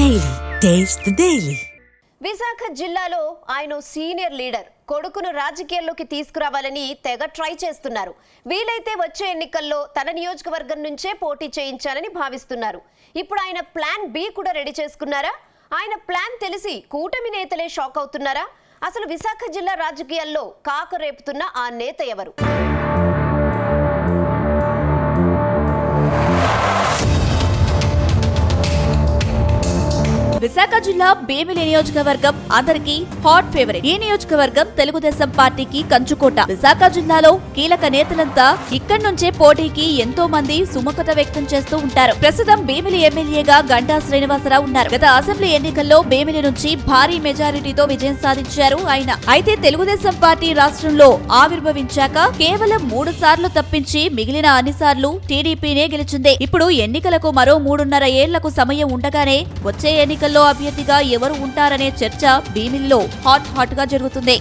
Daily taste the daily. Visakha జిల్లాలో ఆయన senior leader కొడుకును రాజకీయాల్లోకి తీసుకురావాలని తెగ ట్రై చేస్తున్నారు. వీలైతే వచ్చే ఎన్నికల్లో తన నియోజకవర్గం నుంచే పోటీ చేయించాలని భావిస్తున్నారు. ఇప్పుడు ఆయన ప్లాన్ బి కూడా రెడీ చేసుకున్నారా? ఆయన ప్లాన్ తెలిసి కూటమి నేతలే షాక్ అవుతున్నారా? అసలు విశాఖ జిల్లా రాజకీయాల్లో కాక రేపుతున్న ఆ నేత ఎవరు? విశాఖ జిల్లా భీమిలి నియోజకవర్గం అందరికీ హాట్ ఫేవరెట్. ఈ నియోజకవర్గం తెలుగుదేశం పార్టీకి కంచుకోట. విశాఖ జిల్లాలో కీలక నేతలంతా ఇక్కడి నుంచే పోటీకి ఎంతో మంది సుముఖత వ్యక్తం చేస్తూ ఉంటారు. ప్రస్తుతం భీమిలి ఎమ్మెల్యేగా గంటా శ్రీనివాసరావు ఉన్నారు. గత అసెంబ్లీ ఎన్నికల్లో భీమిలి నుంచి భారీ మెజారిటీతో విజయం సాధించారు ఆయన. అయితే తెలుగుదేశం పార్టీ రాష్ట్రంలో ఆవిర్భవించాక కేవలం 3 సార్లు తప్పించి మిగిలిన అన్ని సార్లు టీడీపీనే గెలిచింది. ఇప్పుడు ఎన్నికలకు మరో 3.5 ఏళ్లకు సమయం ఉండగానే వచ్చే ఎన్నికల్లో అభ్యర్థిగా ఎవరు ఉంటారనే చర్చ భీమిలిలో హాట్ గా జరుగుతుంది.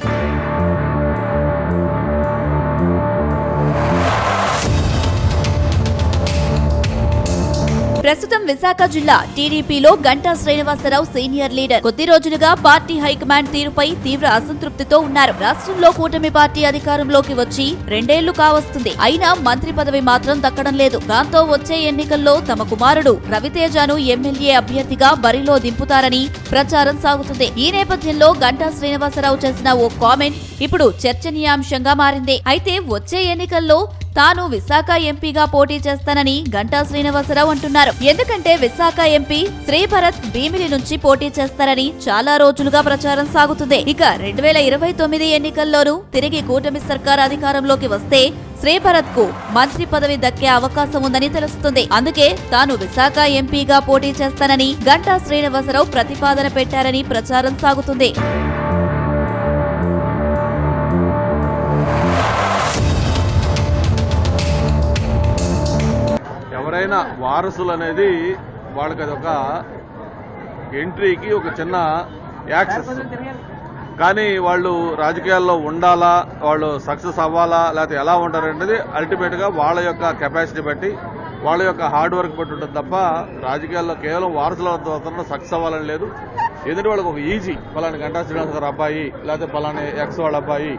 ప్రస్తుతం విశాఖ జిల్లా టీడీపీలో గంటా శ్రీనివాసరావు సీనియర్ లీడర్. కొద్ది రోజులుగా పార్టీ హైకమాండ్ తీరుపై తీవ్ర అసంతృప్తితో ఉన్నారు. రాష్ట్రంలో కూటమి పార్టీ అధికారంలోకి వచ్చి 2 ఏళ్లు కావస్తుంది. అయినా మంత్రి పదవి మాత్రం దక్కడం లేదు. దాంతో వచ్చే ఎన్నికల్లో తమ కుమారుడు రవితేజను ఎమ్మెల్యే అభ్యర్థిగా బరిలో దింపుతారని ప్రచారం సాగుతుంది. ఈ నేపథ్యంలో గంటా శ్రీనివాసరావు చేసిన ఓ కామెంట్ ఇప్పుడు చర్చనీయాంశంగా మారింది. అయితే వచ్చే ఎన్నికల్లో తాను విశాఖ ఎంపీగా పోటీ చేస్తానని గంటా శ్రీనివాసరావు అంటున్నారు. ఎందుకంటే విశాఖ ఎంపీ శ్రీభరత్ భీమిలి నుంచి పోటీ చేస్తారని చాలా రోజులుగా ప్రచారం సాగుతుంది. ఇక 2029 ఎన్నికల్లోనూ తిరిగి కూటమి సర్కార్ అధికారంలోకి వస్తే శ్రీభరత్ కు మంత్రి పదవి దక్కే అవకాశం ఉందని తెలుస్తుంది. అందుకే తాను విశాఖ ఎంపీగా పోటీ చేస్తానని గంటా శ్రీనివాసరావు ప్రతిపాదన పెట్టారని ప్రచారం సాగుతుంది. ఎవరైనా వారసులు అనేది వాళ్ళకి అదొక ఎంట్రీకి ఒక చిన్న యాక్సెస్. కానీ వాళ్ళు రాజకీయాల్లో ఉండాలా, వాళ్ళు సక్సెస్ అవ్వాలా, లేకపోతే ఎలా ఉంటారనేది అల్టిమేట్గా వాళ్ళ యొక్క కెపాసిటీ బట్టి, వాళ్ళ యొక్క హార్డ్ వర్క్ బట్టి ఉంటుంది తప్ప రాజకీయాల్లో కేవలం వారసుల వద్ద సక్సెస్ అవ్వాలని లేదు. ఎందుకంటే వాళ్ళకి ఒక ఈజీ పలాని గంటా శ్రీనివాస గారు అబ్బాయి, లేకపోతే పలాని ఎక్స్ వాళ్ళ అబ్బాయి,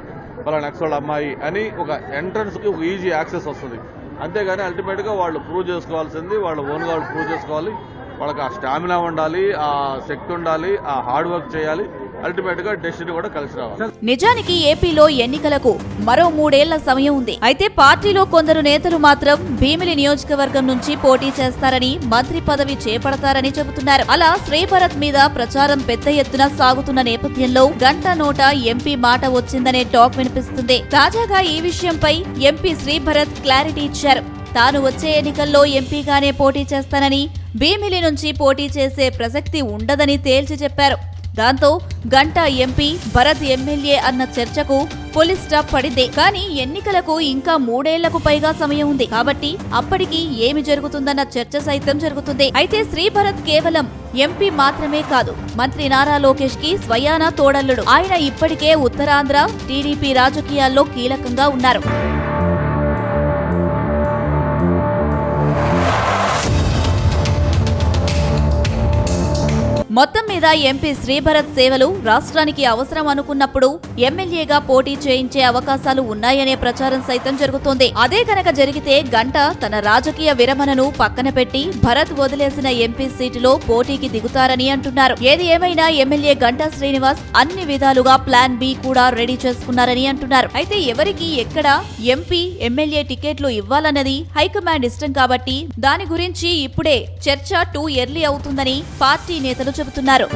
పలాని ఎక్స్ వాళ్ళ అమ్మాయి అని ఒక ఎంట్రన్స్కి ఒక ఈజీ యాక్సెస్ వస్తుంది. అంతేగాని అల్టిమేట్గా వాళ్ళు ప్రూవ్ చేసుకోవాల్సింది వాళ్ళు ఓన్గా వాళ్ళు ప్రూవ్ చేసుకోవాలి. వాళ్ళకి ఆ స్టామినా ఉండాలి, ఆ శక్తి ఉండాలి, ఆ హార్డ్ వర్క్ చేయాలి. అల్టిమేట్ గా డెస్టినీ కూడా కలిసి రావాలి. నిజానికి ఏపీలో ఎన్నికలకు మరో 3 ఏళ్ల సమయం ఉంది. అయితే పార్టీలో కొందరు నేతలు మాత్రం భీమిలి నియోజకవర్గం నుంచి పోటీ చేస్తారని, మంత్రి పదవి చేపడతారని చెబుతున్నారు. అలా శ్రీభరత్ మీద ప్రచారం పెద్ద ఎత్తున సాగుతున్న నేపథ్యంలో గంటా నోట ఎంపీ మాట వచ్చిందనే టాక్ వినిపిస్తుంది. తాజాగా ఈ విషయంపై ఎంపీ శ్రీభరత్ క్లారిటీ ఇచ్చారు. తాను వచ్చే ఎన్నికల్లో ఎంపీగానే పోటీ చేస్తానని, భీమిలి నుంచి పోటీ చేసే ప్రసక్తి ఉండదని తేల్చి చెప్పారు. దాంతో గంటా ఎంపీ, భరత్ ఎమ్మెల్యే అన్న చర్చకు ఫుల్ స్టాప్ పడింది. కానీ ఎన్నికలకు ఇంకా 3 ఏళ్లకు పైగా సమయం ఉంది కాబట్టి అప్పటికి ఏమి జరుగుతుందన్న చర్చ సైతం జరుగుతుంది. అయితే శ్రీభరత్ కేవలం ఎంపీ మాత్రమే కాదు, మంత్రి నారా లోకేష్ కి స్వయానా తోడల్లుడు. ఆయన ఇప్పటికే ఉత్తరాంధ్ర టీడీపీ రాజకీయాల్లో కీలకంగా ఉన్నారు. మొత్తం మీద ఎంపీ శ్రీభరత్ సేవలు రాష్ట్రానికి అవసరం అనుకున్నప్పుడు ఎమ్మెల్యేగా పోటీ చేయించే అవకాశాలు ఉన్నాయనే ప్రచారం సైతం జరుగుతోంది. అదే కనుక జరిగితే గంటా తన రాజకీయ విరమణను పక్కన పెట్టి భరత్ వదిలేసిన ఎంపీ సీటులో పోటీకి దిగుతారని అంటున్నారు. ఏది ఏమైనా ఎమ్మెల్యే గంటా శ్రీనివాస్ అన్ని విధాలుగా ప్లాన్ బి కూడా రెడీ చేసుకున్నారని అంటున్నారు. అయితే ఎవరికి ఎక్కడ ఎంపీ, ఎమ్మెల్యే టికెట్లు ఇవ్వాలన్నది హైకమాండ్ ఇష్టం కాబట్టి దాని గురించి ఇప్పుడే చర్చ టూ ఎర్లీ అవుతుందని పార్టీ నేతలు చెబుతున్నారు.